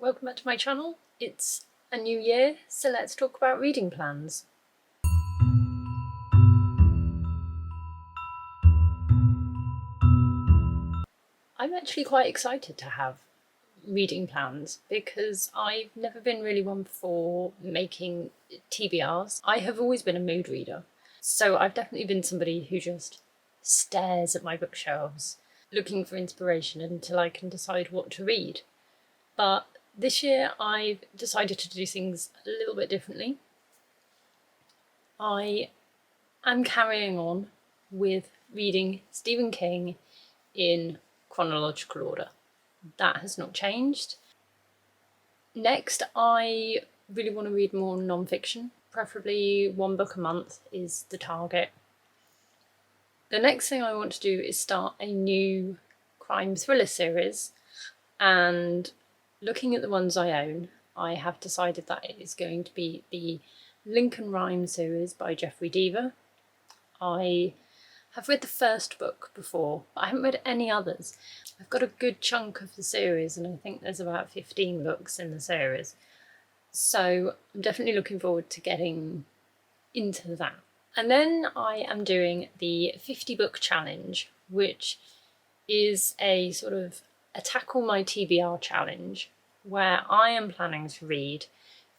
Welcome back to my channel. It's a new year, so let's talk about reading plans. I'm actually quite excited to have reading plans because I've never been really one for making TBRs. I have always been a mood reader, so I've definitely been somebody who just stares at my bookshelves looking for inspiration until I can decide what to read. But this year I've decided to do things a little bit differently. I am carrying on with reading Stephen King in chronological order. That has not changed. Next, I really want to read more non-fiction. Preferably one book a month is the target. The next thing I want to do is start a new crime thriller series, and looking at the ones I own, I have decided that it is going to be the Lincoln Rhyme series by Jeffrey Deaver. I have read the first book before, but I haven't read any others. I've got a good chunk of the series, and I think there's about 15 books in the series. So I'm definitely looking forward to getting into that. And then I am doing the 50 book challenge, which is a sort of a tackle my TBR challenge, where I am planning to read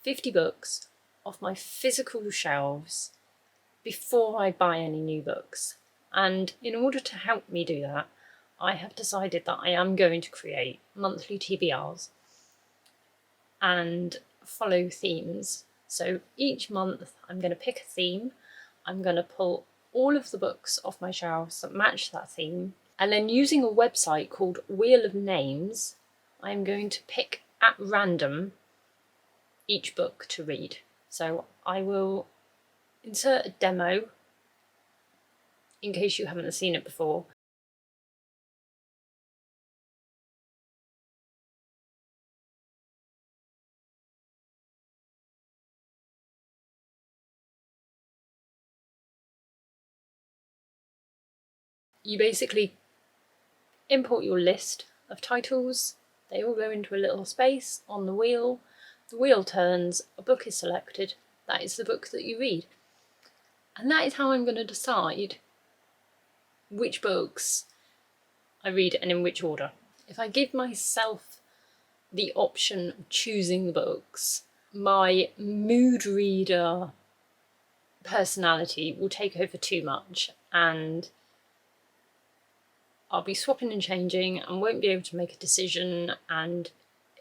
50 books off my physical shelves before I buy any new books. And in order to help me do that, I have decided that I am going to create monthly TBRs and follow themes. So each month I'm going to pick a theme, I'm going to pull all of the books off my shelves that match that theme, and then using a website called Wheel of Names, I'm going to pick at random each book to read. So I will insert a demo in case you haven't seen it before. You basically import your list of titles, they all go into a little space on the wheel turns, a book is selected, that is the book that you read. And that is how I'm going to decide which books I read and in which order. If I give myself the option of choosing the books, my mood reader personality will take over too much, and I'll be swapping and changing and won't be able to make a decision, and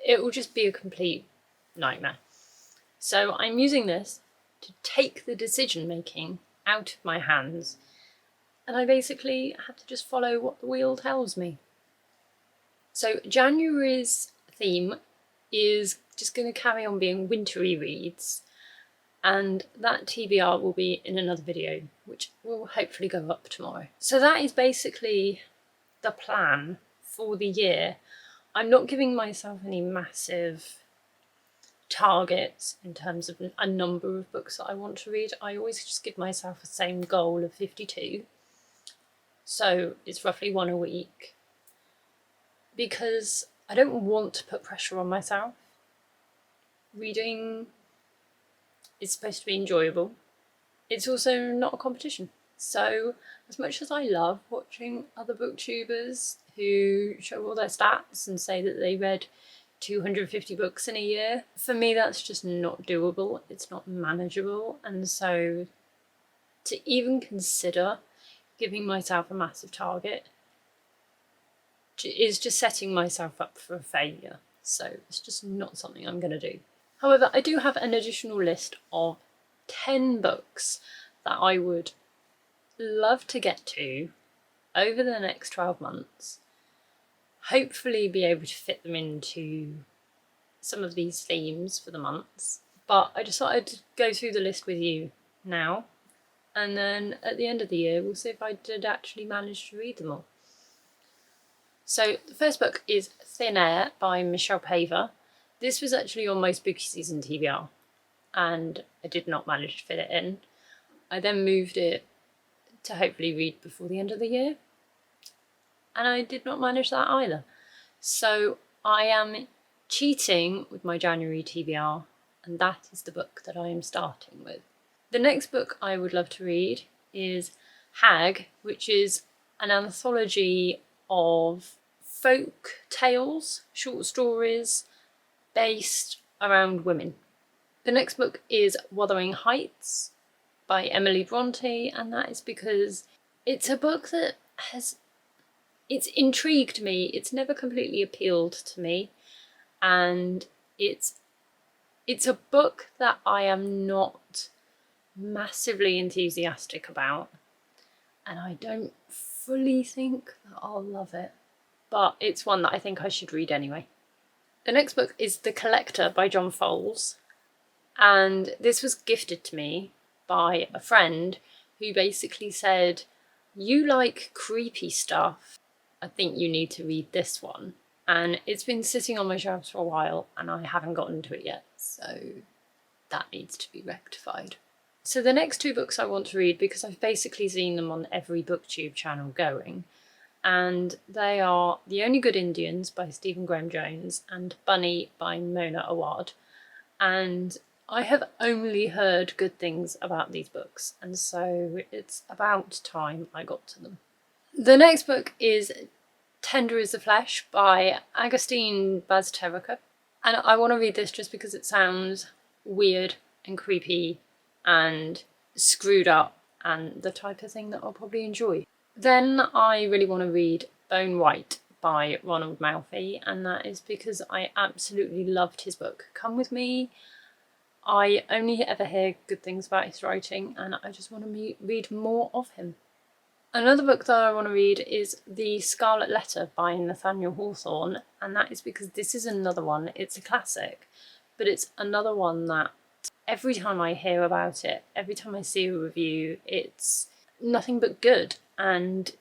it will just be a complete nightmare. So I'm using this to take the decision making out of my hands, and I basically have to just follow what the wheel tells me. So January's theme is just going to carry on being wintry reads, and that TBR will be in another video, which will hopefully go up tomorrow. So that is basically the plan for the year. I'm not giving myself any massive targets in terms of a number of books that I want to read. I always just give myself the same goal of 52. So it's roughly one a week, because I don't want to put pressure on myself. Reading is supposed to be enjoyable. It's also not a competition. So as much as I love watching other booktubers who show all their stats and say that they read 250 books in a year, for me that's just not doable, it's not manageable. And so to even consider giving myself a massive target is just setting myself up for a failure. So it's just not something I'm going to do. However, I do have an additional list of 10 books that I would love to get to over the next 12 months. Hopefully be able to fit them into some of these themes for the months. But I just thought I'd go through the list with you now, and then at the end of the year we'll see if I did actually manage to read them all. So the first book is Thin Air by Michelle Paver. This was actually on my spooky season TBR, and I did not manage to fit it in. I then moved it to hopefully read before the end of the year, and I did not manage that either. So I am cheating with my January TBR, and that is the book that I am starting with. The next book I would love to read is Hag, which is an anthology of folk tales, short stories based around women. The next book is Wuthering Heights by Emily Bronte, and that is because it's a book that it's intrigued me. It's never completely appealed to me, and it's a book that I am not massively enthusiastic about, and I don't fully think that I'll love it, but it's one that I think I should read anyway. The next book is The Collector by John Fowles, and this was gifted to me by a friend who basically said, "You like creepy stuff, I think you need to read this one." And it's been sitting on my shelves for a while and I haven't gotten to it yet, so that needs to be rectified. So the next two books I want to read, because I've basically seen them on every booktube channel going, and they are The Only Good Indians by Stephen Graham Jones and Bunny by Mona Awad. And I have only heard good things about these books, and so it's about time I got to them. The next book is Tender is the Flesh by Agustin Bazterrica, and I want to read this just because it sounds weird and creepy and screwed up and the type of thing that I'll probably enjoy. Then I really want to read Bone White by Ronald Malfi, and that is because I absolutely loved his book Come With Me. I only ever hear good things about his writing, and I just want to read more of him. Another book that I want to read is The Scarlet Letter by Nathaniel Hawthorne, and that is because this is another one. It's a classic, but it's another one that every time I hear about it, every time I see a review, it's nothing but good, and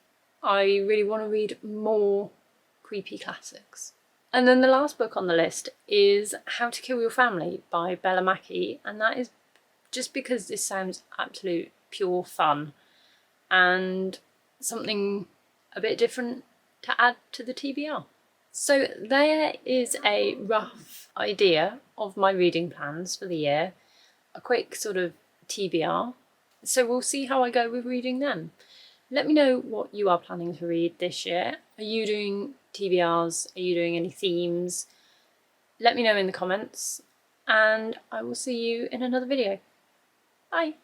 I really want to read more creepy classics. And then the last book on the list is How to Kill Your Family by Bella Mackie, and that is just because this sounds absolute pure fun and something a bit different to add to the TBR. So there is a rough idea of my reading plans for the year, a quick sort of TBR. So we'll see how I go with reading them. Let me know what you are planning to read this year. Are you doing TBRs? Are you doing any themes? Let me know in the comments, and I will see you in another video. Bye!